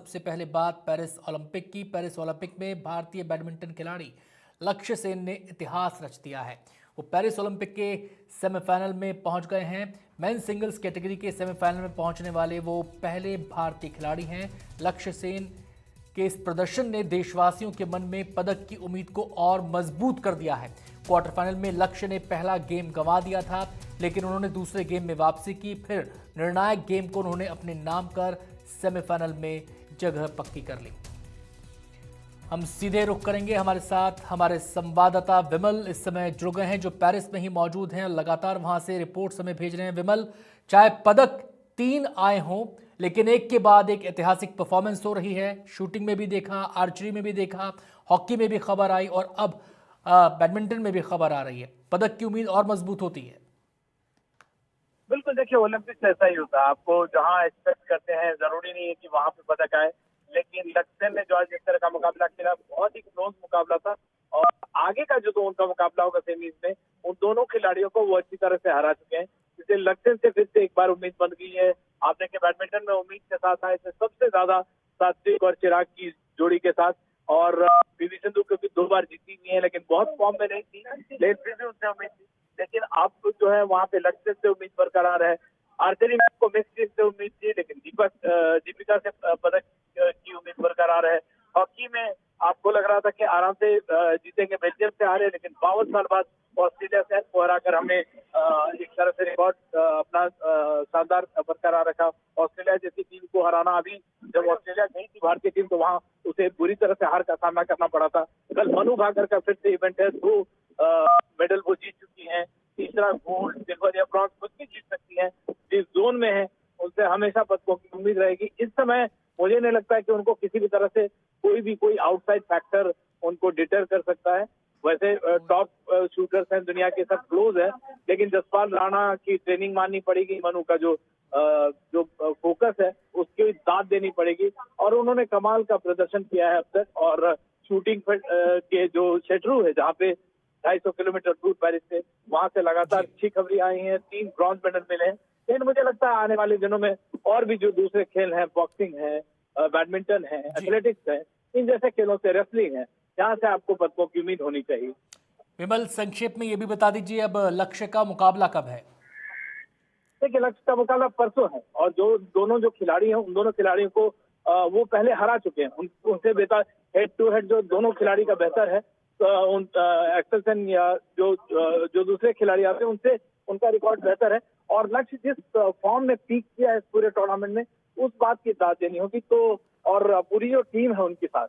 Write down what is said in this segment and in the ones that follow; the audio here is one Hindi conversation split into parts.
सबसे पहले बात पेरिस ओलंपिक की। पेरिस ओलंपिक में भारतीय बैडमिंटन खिलाड़ी लक्ष्य सेन ने इतिहास रच दिया है। वो पेरिस ओलंपिक के सेमीफाइनल में पहुंच गए हैं। मेन सिंगल्स कैटेगरी के सेमीफाइनल में पहुंचने वाले वो पहले भारतीय खिलाड़ी हैं। लक्ष्य सेन के इस प्रदर्शन ने देशवासियों के मन में पदक की उम्मीद को और मजबूत कर दिया है। क्वार्टर फाइनल में लक्ष्य ने पहला गेम गंवा दिया था, लेकिन उन्होंने दूसरे गेम में वापसी की। फिर निर्णायक गेम को उन्होंने अपने नाम कर सेमीफाइनल में जगह पक्की कर ली। हम सीधे रुख करेंगे, हमारे साथ हमारे संवाददाता विमल इस समय जुड़ गए हैं, जो पेरिस में ही मौजूद हैं, लगातार वहां से रिपोर्ट हमें भेज रहे हैं। विमल, चाहे पदक 3 आए हों, लेकिन एक के बाद एक ऐतिहासिक परफॉर्मेंस हो रही है। शूटिंग में भी देखा, आर्चरी में भी देखा, हॉकी में भी खबर आई और अब बैडमिंटन में भी खबर आ रही है। पदक की उम्मीद और मजबूत होती है। बिल्कुल, देखिए ओलंपिक्स ऐसा ही होता है। आपको जहां एक्सपेक्ट करते हैं जरूरी नहीं है कि वहां पे पदक आए, लेकिन लक्ष्य ने जो आज इस तरह का मुकाबला खेला, बहुत ही क्लोज मुकाबला था। और आगे का जो उनका मुकाबला होगा सेमीज में, उन दोनों खिलाड़ियों को वो अच्छी तरह से हरा चुके हैं, जिससे लक्ष्य से फिर से एक बार उम्मीद बन गई है। आप देखें, बैडमिंटन में उम्मीद के साथ आए थे सबसे ज्यादा सात्विक और चिराग की जोड़ी के साथ। और पीवी सिंधु क्योंकि 2 बार जीती हुई है, लेकिन बहुत फॉर्म में नहीं थी, लेकिन फिर भी उनसे उम्मीद थी। लेकिन अब जो है वहां पे लक्ष्य से उम्मीद बरकरार है। आर्चरी में आपको मिक्स से उम्मीद थी, लेकिन दीपिका से पदक की उम्मीद बरकरार है। हॉकी में आपको लग रहा था कि आराम से जीतेंगे, बेल्जियम से हारे, लेकिन 52 साल बाद ऑस्ट्रेलिया से को हराकर हमने एक तरह से रिकॉर्ड अपना शानदार बरकरार रखा। ऑस्ट्रेलिया जैसी टीम को हराना, अभी जब ऑस्ट्रेलिया गई थी भारतीय टीम, तो वहां उसे बुरी तरह से हार का सामना करना पड़ा था। कल मनु भाकर का फिर से इवेंट है, 2 मेडल वो जीत चुकी हैं। तीसरा गोल्ड, सिल्वर या ब्रॉन्ज कुछ भी जीत सकती है। जिस जोन में है उनसे हमेशा पदकों की उम्मीद रहेगी। इस समय मुझे नहीं लगता है कि उनको किसी भी तरह से कोई आउटसाइड फैक्टर उनको डिटर कर सकता है। वैसे टॉप शूटर्स हैं दुनिया के, सब क्लोज है, लेकिन जसपाल राणा की ट्रेनिंग माननी पड़ेगी। मनु का जो फोकस है उसकी दाद देनी पड़ेगी। और उन्होंने कमाल का प्रदर्शन किया है अब तक। और शूटिंग के जो शेट्रू है, जहाँ पे 250 किलोमीटर दूर पेरिस से, वहां से लगातार अच्छी खबरें आई हैं। 3 ब्रॉन्ज मेडल मिले हैं। लेकिन मुझे लगता है आने वाले दिनों में और भी जो दूसरे खेल हैं, बॉक्सिंग है, बैडमिंटन है, एथलेटिक्स है, इन जैसे खेलों से, रेसलिंग है, जहाँ से आपको पदकों की उम्मीद होनी चाहिए। विमल, संक्षेप में ये भी बता दीजिए, अब लक्ष्य का मुकाबला कब है? देखिए, लक्ष्य का मुकाबला परसों है, और जो दोनों जो खिलाड़ी हैं, उन दोनों खिलाड़ियों को वो पहले हरा चुके हैं। उनसे बेहतर हेड टू हेड जो दोनों खिलाड़ी का बेहतर है, एक्सेल सेन या जो दूसरे खिलाड़ी आते हैं, उनसे उनका रिकॉर्ड बेहतर है। और लक्ष्य जिस फॉर्म में पीक किया है इस पूरे टूर्नामेंट में, उस बात की दाद देनी होगी। तो और पूरी जो टीम है उनके साथ,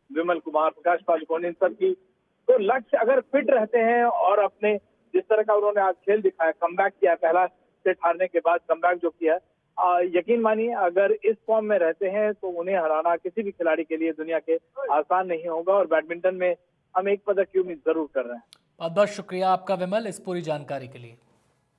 विमल कुमार, प्रकाश पादुकोण, इन सब की, तो लक्ष्य अगर फिट रहते हैं और अपने जिस तरह का उन्होंने आज खेल दिखाया, कमबैक किया, पहला सेट हारने के बाद कमबैक जो किया, यकीन मानिए अगर इस फॉर्म में रहते हैं तो उन्हें हराना किसी भी खिलाड़ी के लिए दुनिया के आसान नहीं होगा। और बैडमिंटन में हम एक पदक की उम्मीद जरूर कर रहे हैं। बहुत बहुत शुक्रिया आपका विमल, इस पूरी जानकारी के लिए।